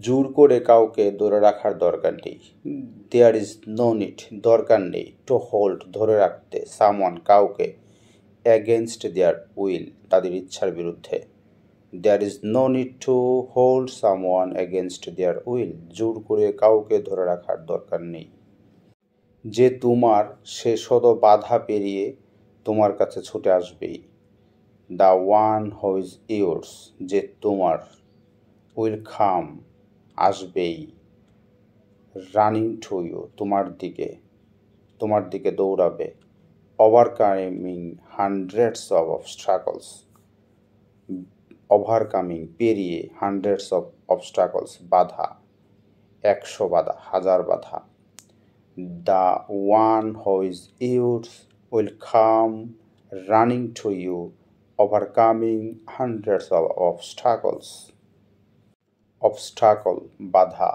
জোর করে কাউকে ধরে রাখার দরকার নেই। দেয়ার ইজ নো নিড, দরকার নেই, টু হোল্ড, ধরে রাখতে, সামওয়ান, কাউকে, অ্যাগেনস্ট দেয়ার উইল, তাদের ইচ্ছার বিরুদ্ধে। There is no need to hold someone against their will, জোর করে কাউকে ধরে রাখার দরকার নেই। যে তোমার, সে শত বাধা পেরিয়ে তোমার কাছে ছুটে আসবেই। The one who is yours, যে তোমার, উইল কাম, আসবেই, রানিং টু ইউ, তোমার দিকে দৌড়াবে, overcoming hundreds of obstacles, overcoming, পেরিয়ে, হান্ড্রেডস অফ অবস্ট্রাকলস, বাধা, 100 বাধা, 1000 বাধা। The one who is yours will come running to you, overcoming hundreds of obstacles. Obstacle, বাধা।